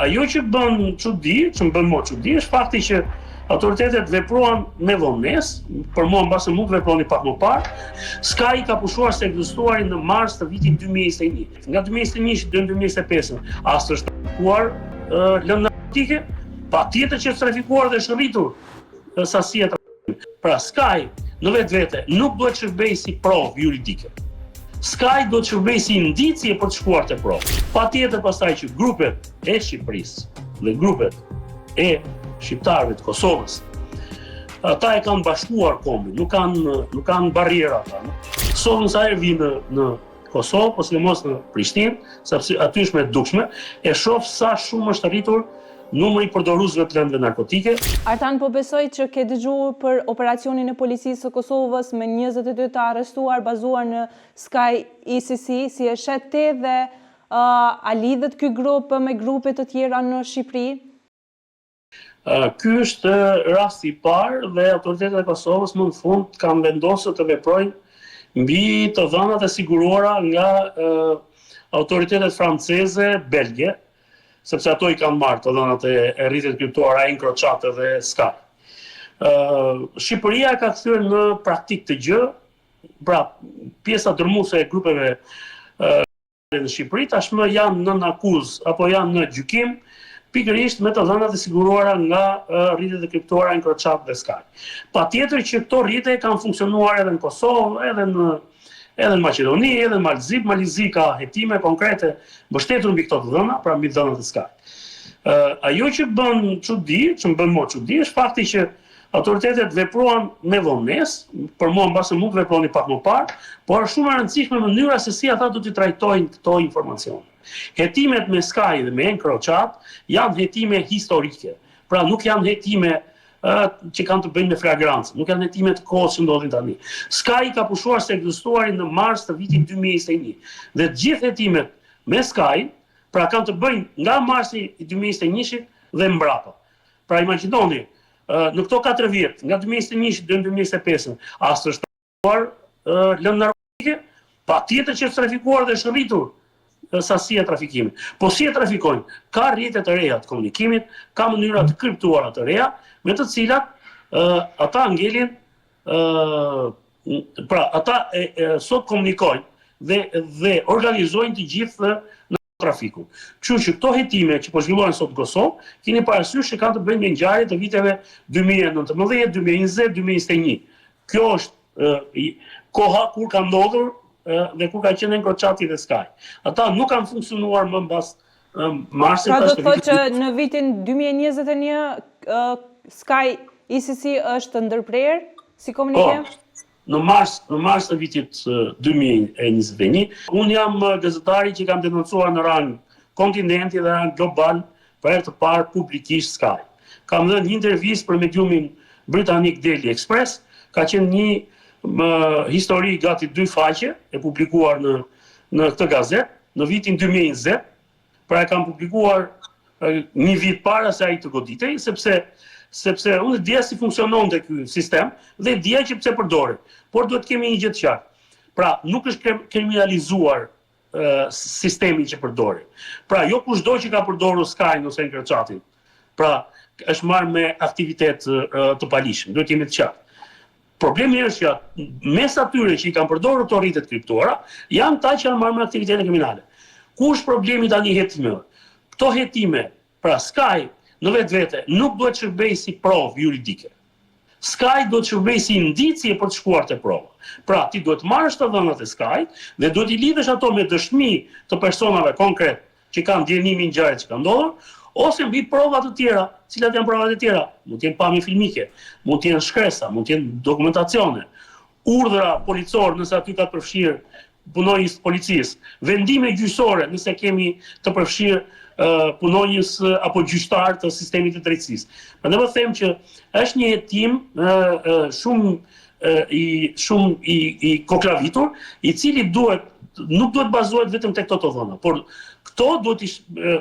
Ajo që bën çudi, që më bën më çudi, është fakti që autoritetet vepruan me vonesë, për mua mbase mund të veproni pak më parë. Sky ka pushuar se ekzistuarin në mars të vitit 2021. Nga 2021 deri në 2025, as është trafikuar lëndë narkotike, patjetër që është trafikuar dhe është rritur sasia e trafikimit. Pra Sky në vetvete nuk duhet shërbej si provë juridike. Sky do të shërbej si indicie për të shkuar te provë. Patjetër pastaj që grupet e Shqipërisë dhe grupet e shqiptarëve të Kosovës, ata e kanë bashkuar kombin, nuk kanë barriera ata. Kosovën sa herë vinë në Kosovë, po sidomos në Prishtinë, sepse aty është më dukshme, e shoh sa shumë është arritur numri i përdoruesve të lëndëve narkotike. Artan, po besoj që ke dëgjuar për operacionin e policisë së Kosovës me 22 të arrestuar bazuar në Sky ICC, si e shet ti dhe a lidhet ky grup me grupe të tjera në Shqipëri? Ky është rasti i parë dhe autoritetet e Kosovës më në fund kanë vendosur të veprojnë mbi të dhënat e siguruara nga autoritetet franceze, belge, sepse ato i kanë marrë të dhënat e rrjetit kryptuar Encrochat dhe Sky. Shqipëria ka kthyer në praktik të gjë, pra pjesa dërmuese e grupeve në Shqipëri tashmë janë nën akuzë apo janë në gjykim pikërisht me të dhënat e siguruara nga rrjetet e kryptuara Encrochat dhe Sky. Patjetër që këto rrjete kanë funksionuar edhe në Kosovë, edhe në Maqedoni, edhe në Malzi. Malizi ka hetime konkrete mbështetur mbi këto dhëna, pra mbi dhënat e Sky. Ajo që bën çudi, që më bën më çudi, është fakti që autoritetet vepruan me vonesë, për mua mbase mund të veproni pak më parë, por është shumë e rëndësishme mënyra se si ata do t'i trajtojnë këto informacione. Hetimet me Sky dhe me Encrochat janë hetime historike, pra nuk janë hetime që kanë të bëjnë me flagrancë, nuk janë hetime të kohës që ndodhin tani. Sky ka pushuar se ekzistuarin në mars të vitit 2021 dhe të gjithë hetimet me Sky, pra kanë të bëjnë nga marsi i 2021 dhe mbrapa. Pra imagjinoni, në këto 4 vjet, nga 2021 deri në 2025, as është trafikuar lëndë narkotike, patjetër që është trafikuar dhe është rritur sasia e trafikimit. Po si e trafikojnë? Ka rrjete të reja të komunikimit, ka mënyra të kriptuara të reja, me të cilat ata ngelin, pra ata sot komunikojnë dhe organizojnë të gjithë në trafikun. Kështu që këto hetime që po zhvillohen sot në Kosovë, keni parasysh që kanë të bëjnë me ngjarje të viteve 2019, 2020, 2021. Kjo është koha kur ka ndodhur dhe kur ka qenë Encrochati dhe Sky. Ata nuk kanë funksionuar më mbas marsit. Pra do të thotë që në vitin 2021 Sky ICC është ndërprer si komunikim? Në mars të vitit 2021, unë jam gazetari që kam denoncuar në rang kontinenti dhe rang global për herë të parë publikisht Sky. Kam dhënë një intervistë për mediumin britanik Daily Express, ka qenë një histori gati 2 faqe e publikuar në këtë gazet në vitin 2020, pra e kam publikuar një vit para se ai të goditej, sepse unë dija si funksiononte ky sistem dhe dija që pse përdoret. Por duhet kemi një gjë të qartë. Pra nuk është kriminalizuar sistemi që përdoret. Pra jo kushdo që ka përdorur Sky ose Encrochatin, pra është marrë me aktivitet të palishëm, duhet jemi të qartë. Problemi është që mes atyre që i kanë përdorur këto rrjetet kriptuara, janë ta që janë marrë me aktivitete kriminale. Ku është problemi tani hetimeve? Këto hetime, pra Sky në vetvete nuk duhet shërbej si provë juridike. Sky duhet shërbej si indicie për të shkuar te prova. Pra ti duhet marrësh të dhënat e Sky dhe duhet i lidhësh ato me dëshmi të personave konkret që kanë djenimin ngjarjet që kanë ndodhur, ose mbi prova të tjera, cilat janë provat e tjera, mund të jenë pamje filmike, mund të jenë shkresa, mund të jenë dokumentacione, urdhra policore nëse aty ka të përfshirë punonjës të policisë, vendime gjyqësore nëse kemi të përfshirë punonjës apo gjyqtar të sistemit të drejtësisë. Prandaj po them që është një hetim shumë i koklavitur, i cili nuk duhet bazohet vetëm tek këto dhëna, por këto duhet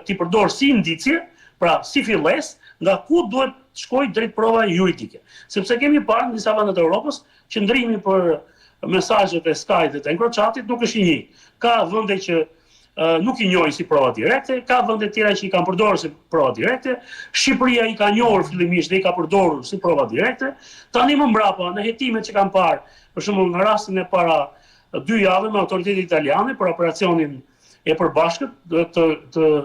t'i përdor si indicie, pra si filles, nga ku duhet shkojë drejt prova juridike. Sepse kemi parë në disa vende të Evropës që ndrimi për mesazhet e Sky dhe të Encrochatit nuk është i njëjtë. Ka vende që nuk i njohin si prova direkte, ka vende tjera që i kanë përdorur si prova direkte, Shqipëria i ka njohur fillimisht dhe i ka përdorur si prova direkte, tani më mbrapa në hetimet që kanë parë, për shembull në rastin e para 2 javë me autoritetet italiane për operacionin e përbashkët të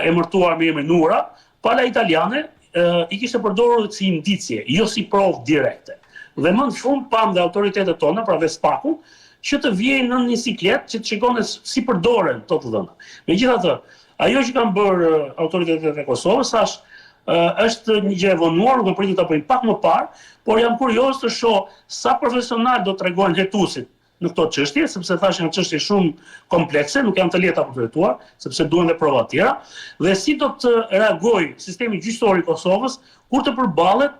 emërtuar me emrin Nura, pala italiane i kishte përdorur si indicje, jo si provë direkte. Dhe më në fund pam dhe autoritetet tona, pra Vespaku, që të vijnë në një siklet që të shikone si përdoren të dhëna. Megjithatë, ajo që kanë bërë autoritetet e Kosovës është një gjë e vonuar, nuk më pritet ta bëjnë pak më parë, por jam kurioz të shoh sa profesional do të tregojnë hetuesit në këto çështje, sepse thashë janë çështje shumë komplekse, nuk janë të lehta për të hetuar, sepse duhen dhe prova të tjera, dhe si do të reagojë sistemi gjyqësor i Kosovës kur të përballet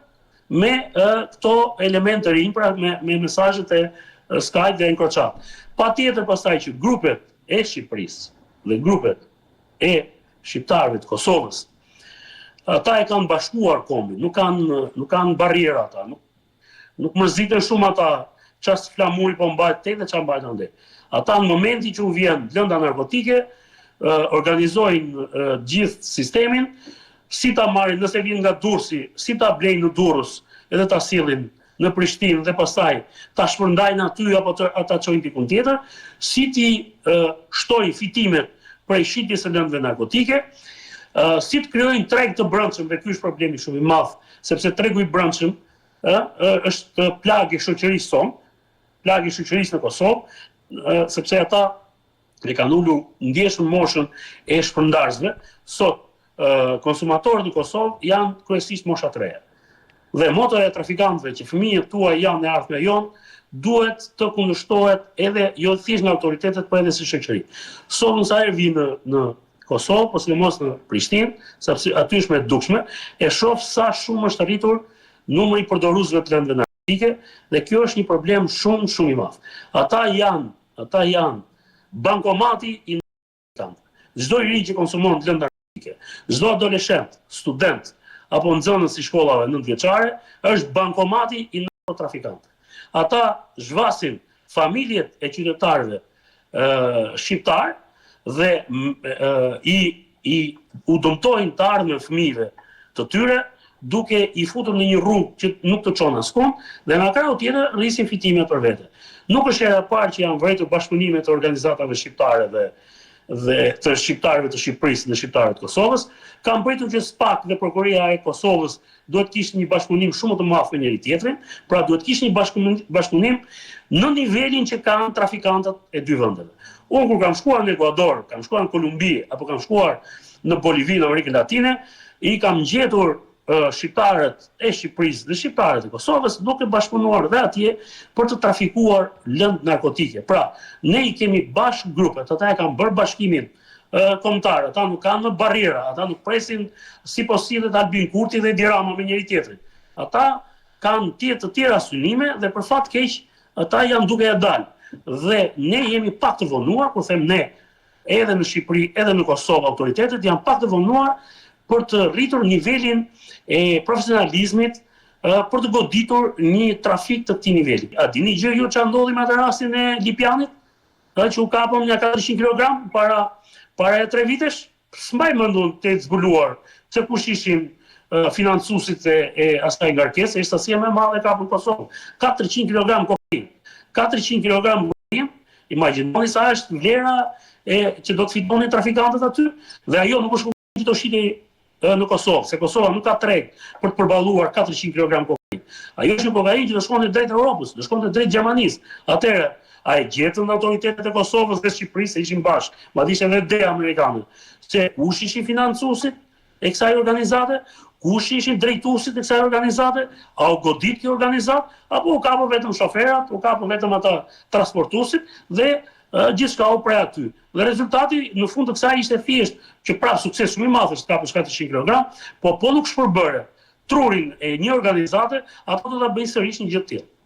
me këto elemente të rinj, pra me mesazhet e Skype dhe Encrochat. Patjetër pastaj që grupet e Shqipërisë dhe grupet e shqiptarëve të Kosovës, ata e kanë bashkuar kombin, nuk kanë barriera ata, nuk mërziten shumë ata çast flamuri po mbajt tek dhe çfarë mbajt ande. Ata në momentin që u vjen lënda narkotike, organizojnë gjithë sistemin, si ta marrin nëse vjen nga Durrësi, si ta blejnë në Durrës, edhe ta sillin në Prishtinë dhe pastaj ta shpërndajnë aty apo ata çojnë dikun tjetër, si ti shtojnë fitimet prej shitjes së lëndëve narkotike, si të krijojnë treg të brendshëm, dhe ky është problemi shumë i madh, sepse tregu i brendshëm është plagë e shoqërisë sonë, plagë e shoqërisë në Kosovë, sepse ata e kanë ulur ndjeshëm moshën e shpërndarësve. Sot konsumatorët në Kosovë janë kryesisht mosha të reja. Dhe motoja e trafikantëve që fëmijët tuaj janë e ardhmja jonë, duhet të kundërshtohet edhe jo thjesht nga autoritetet, por edhe si shoqëri. Sot nëse ai vjen në Kosovë, po sidomos në Prishtinë, sepse aty është më e dukshme, e shoh sa shumë është arritur numri i përdoruesve të lëndëve narkotike, dhe kjo është një problem shumë i madh. Ata janë bankomati i narkotikantëve. Çdo i ri që konsumon lëndë narkotike, çdo adoleshent, student apo nxënës i shkollave 9-vjeçare, është bankomati i narkotrafikantëve. Ata zhvasin familjet e qytetarëve shqiptar dhe u dëmtojnë të ardhmen fëmijëve të tyre, duke i futur në një rrugë që nuk të çon askund, dhe nga krau tjetër rrisin fitimet për vete. Nuk është hera e parë që janë vërejtur bashkëpunimet të organizatave shqiptare dhe të shqiptarëve të Shqipërisë dhe shqiptarëve të Kosovës. Kam pritur që SPAK dhe Prokuroria e Kosovës duhet kishte një bashkëpunim shumë të madh me njëri tjetrin, pra duhet kishte një bashkëpunim në nivelin që kanë trafikantët e dy vendeve. Unë kur kam shkuar në Ekuador, kam shkuar në Kolumbi apo kam shkuar në Bolivi, në Amerikën Latine, i kam gjetur shqiptarët e Shqipërisë dhe shqiptarët e Kosovës duke bashkëpunuar dhe atje për të trafikuar lëndë narkotike. Pra, ne i kemi bashkë grupet, ata e kanë bërë bashkimin kombëtar, ata nuk kanë në barriera, ata nuk presin si po sillet Albin Kurti dhe Edi Rama me njëri tjetrin. Ata kanë të tjera synime dhe për fat keq ata janë duke e dalë. Dhe ne jemi pak të vonuar, kur them ne, edhe në Shqipëri, edhe në Kosovë autoritetet janë pak të vonuar për të rritur nivelin e profesionalizmit, për të goditur një trafik të këtij niveli. A dini gjë ju çfarë ndodhi me atë rastin e Lipjanit? Që u kapëm nga 400 kg para 3 vitesh? S'mbaj mendun të zbuluar se kush ishin financuesit e asaj ngarkese, është sasia më e madhe e kapur Kosovë. 400 kg kokainë. 400 kg kokainë, imagjinoni sa është vlera që do të fitonin trafikantët aty, dhe ajo nuk është që do shitej në Kosovë, se Kosova nuk ka treg për të përballuar 400 kg kokainë. Ajo është një kokainë që do shkonte drejt Europës, do shkonte drejt Gjermanisë. Atëherë, a e gjetën autoritetet e Kosovës dhe Shqipërisë, se ishin bashkë, madje edhe de amerikanë, se kush ishin financuesit e kësaj organizate, kush ishin drejtuesit e kësaj organizate, a u godit kjo organizat, apo u kapën vetëm shoferat, u kapën vetëm ata transportuesit dhe gjithçka u prej aty. Dhe rezultati në fund të kësaj ishte thjesht që prap sukses shumë i madh është kapur 400 kg, po nuk shpërbëre trurin e një organizate, apo do ta bëjë sërish një gjë të tillë.